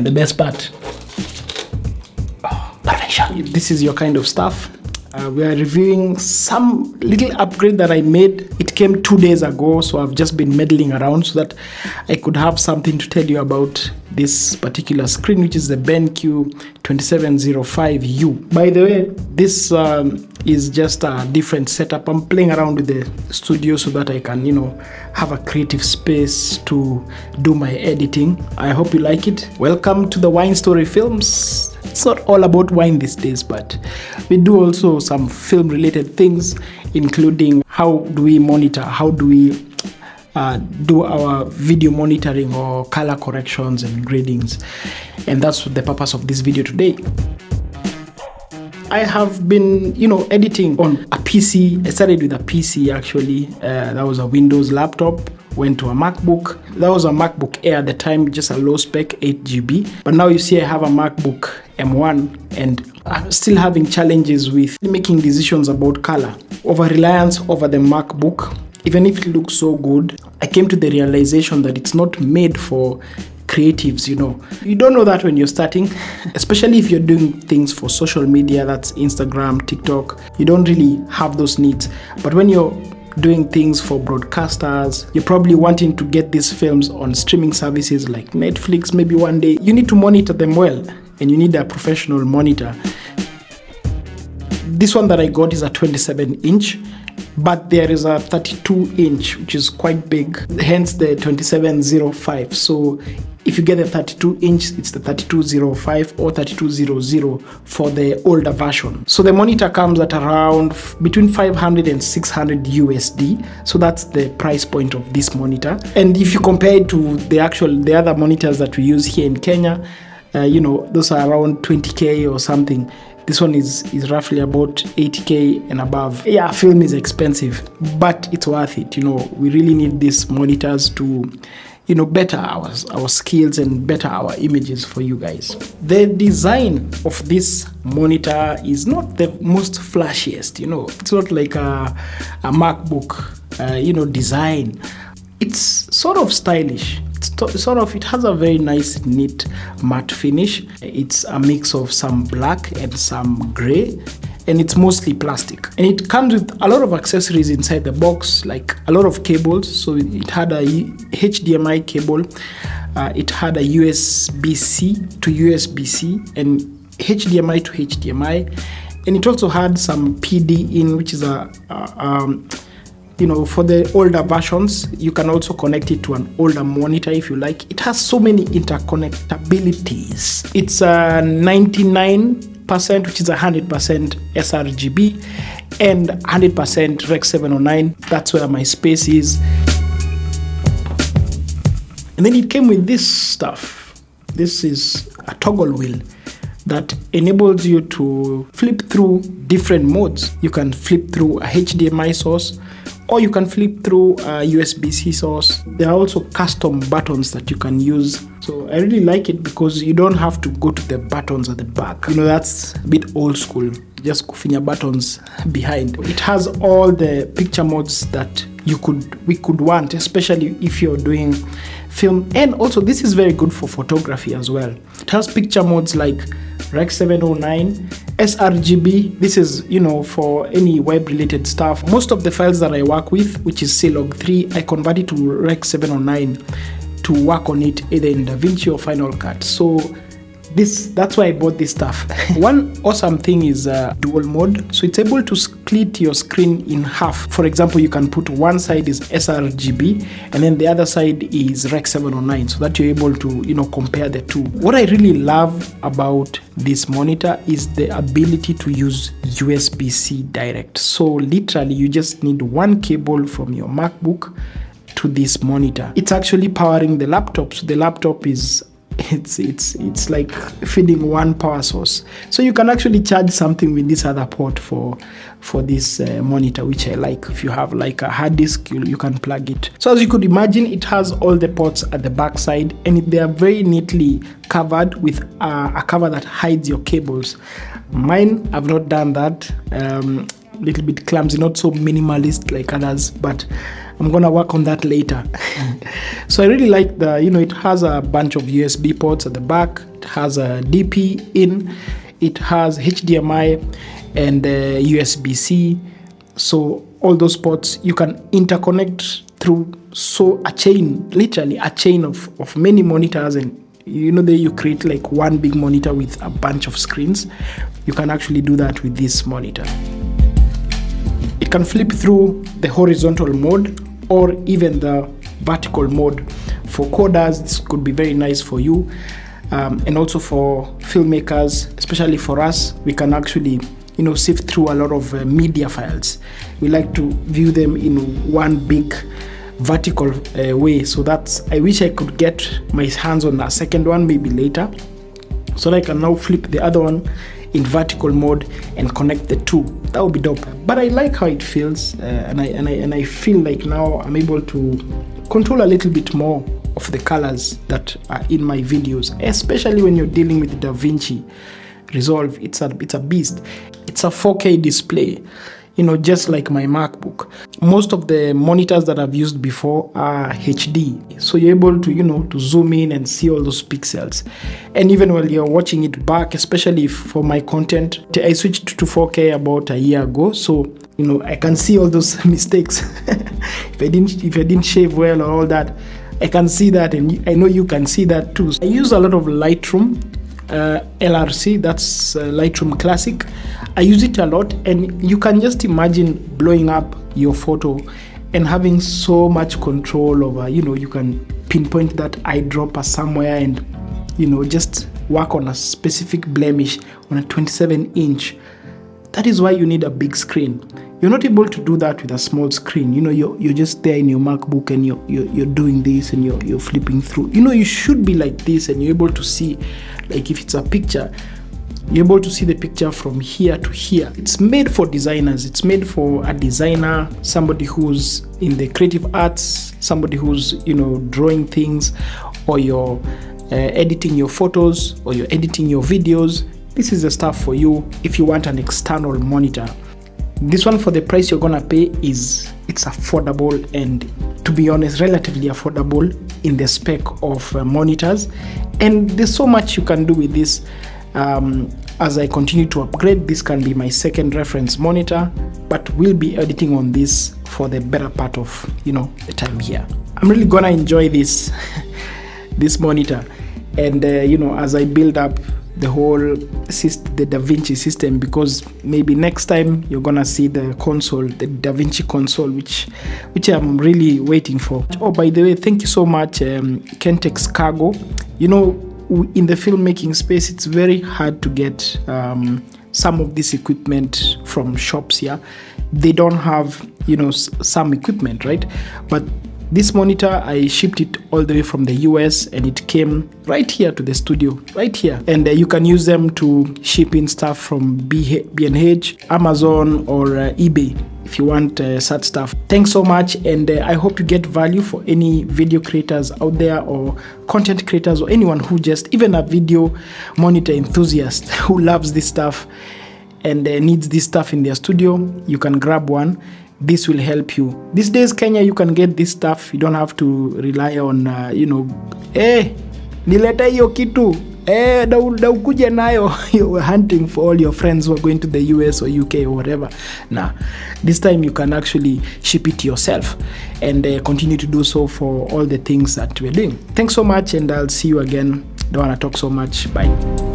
the best part, perfection. If this is your kind of stuff, we are reviewing some little upgrade that I made. It came 2 days ago, so I've just been meddling around so that I could have something to tell you about this particular screen, which is the BenQ PD2705U. By the way, this is just a different setup. I'm playing around with the studio so that I can, have a creative space to do my editing. I hope you like it. Welcome to the Wine Story Films. It's not all about wine these days, but we do also some film related things, including how do we monitor, how do we do our video monitoring or color corrections and gradings. And that's the purpose of this video today. I have been, editing on a PC. I started with a PC actually. That was a Windows laptop. Went to a MacBook. That was a MacBook Air at the time, just a low spec 8 GB. But now you see I have a MacBook M1 and I'm still having challenges with making decisions about color. Over reliance over the MacBook, even if it looks so good, I came to the realization that it's not made for creatives, You don't know that when you're starting, especially if you're doing things for social media, that's Instagram, TikTok, you don't really have those needs. But when you're doing things for broadcasters, you're probably wanting to get these films on streaming services like Netflix, maybe one day. You need to monitor them well, and you need a professional monitor. This one that I got is a 27-inch, but there is a 32-inch, which is quite big, hence the 2705. So if you get the 32-inch, it's the 3205 or 3200 for the older version. So the monitor comes at around between 500 and 600 USD. So that's the price point of this monitor. And if you compare it to the other monitors that we use here in Kenya, those are around 20K or something. This one is roughly about 80K and above. Yeah, film is expensive, but it's worth it. We really need these monitors to better our skills and better our images for you guys. The design of this monitor is not the most flashiest, It's not like a MacBook, design. It's sort of stylish. It has a very nice, neat matte finish. It's a mix of some black and some gray, and it's mostly plastic. And it comes with a lot of accessories inside the box, like a lot of cables. So it had a HDMI cable, it had a USB-C to USB-C, and HDMI to HDMI, and it also had some PD in, which is for the older versions. You can also connect it to an older monitor if you like. It has so many interconnectabilities. It's 99%, which is 100% sRGB, and 100% Rec 709. That's where my space is. And then it came with this stuff. This is a toggle wheel that enables you to flip through different modes. You can flip through a HDMI source, or you can flip through a USB-C source. There are also custom buttons that you can use. So I really like it because you don't have to go to the buttons at the back. That's a bit old school. Just kufinya buttons behind. It has all the picture modes that we could want, especially if you're doing film. And also this is very good for photography as well. It has picture modes like Rec 709, sRGB. This is, for any web related stuff. Most of the files that I work with, which is C-Log3, I convert it to Rec 709 to work on it either in DaVinci or Final Cut. So that's why I bought this stuff. One awesome thing is dual mode. So it's able to split your screen in half. For example, you can put one side is sRGB and then the other side is Rec 709, so that you're able to compare the two. What I really love about this monitor is the ability to use USB-C direct. So literally you just need one cable from your MacBook to this monitor. It's actually powering the laptop. So the laptop is it's like feeding one power source. So you can actually charge something with this other port for this monitor, which I like. If you have like a hard disk, you can plug it. So as you could imagine, it has all the ports at the back side, and they are very neatly covered with a cover that hides your cables. Mine, I've not done that. Little bit clumsy, not so minimalist like others, but I'm gonna work on that later. So I really like the, it has a bunch of USB ports at the back. It has a DP in, it has HDMI and USB-C. So all those ports you can interconnect through a chain, literally a chain of many monitors, and there you create like one big monitor with a bunch of screens. You can actually do that with this monitor. It can flip through the horizontal mode or even the vertical mode. For coders, this could be very nice for you, and also for filmmakers, especially for us. We can actually sift through a lot of media files. We like to view them in one big vertical way. So I wish I could get my hands on a second one maybe later, so that I can now flip the other one in vertical mode and connect the two. That would be dope. But I like how it feels, and I feel like now I'm able to control a little bit more of the colors that are in my videos, especially when you're dealing with DaVinci Resolve. It's a beast. It's a 4K display, just like my MacBook. Most of the monitors that I've used before are HD, so you're able to to zoom in and see all those pixels. And even while you're watching it back, especially for my content, I switched to 4K about a year ago, so I can see all those mistakes. if I didn't shave well or all that, I can see that, and I know you can see that too. I use a lot of Lightroom LRC, that's Lightroom Classic. I use it a lot, and you can just imagine blowing up your photo and having so much control over, you can pinpoint that eyedropper somewhere and just work on a specific blemish on a 27-inch. That is why you need a big screen. You're not able to do that with a small screen. You're just there in your MacBook, and you're doing this, and you're flipping through. You should be like this, and you're able to see, like if it's a picture, you're able to see the picture from here to here. It's made for designers. It's made for a designer, somebody who's in the creative arts, somebody who's drawing things, or you're editing your photos, or you're editing your videos. This is the stuff for you if you want an external monitor. This one, for the price you're gonna pay, it's affordable, and to be honest, relatively affordable in the spec of monitors. And there's so much you can do with this. As I continue to upgrade, this can be my second reference monitor, but we'll be editing on this for the better part of the time here. I'm really gonna enjoy this this monitor, and as I build up the whole the DaVinci system, because maybe next time you're gonna see the console, the DaVinci console, which I'm really waiting for. Oh, by the way, thank you so much, Kentex Cargo. In the filmmaking space, it's very hard to get some of this equipment from shops here. They don't have some equipment, right? But this monitor, I shipped it all the way from the US, and it came right here to the studio, right here. And you can use them to ship in stuff from B&H, Amazon, or eBay if you want such stuff. Thanks so much, and I hope you get value for any video creators out there, or content creators, or anyone who even a video monitor enthusiast who loves this stuff and needs this stuff in their studio. You can grab one. This will help you. These days, Kenya, you can get this stuff. You don't have to rely on, nileta hiyo kitu, da ukuje nayo. You're hunting for all your friends who are going to the US or UK or whatever. Nah, this time you can actually ship it yourself, and continue to do so for all the things that we're doing. Thanks so much, and I'll see you again. Don't want to talk so much. Bye.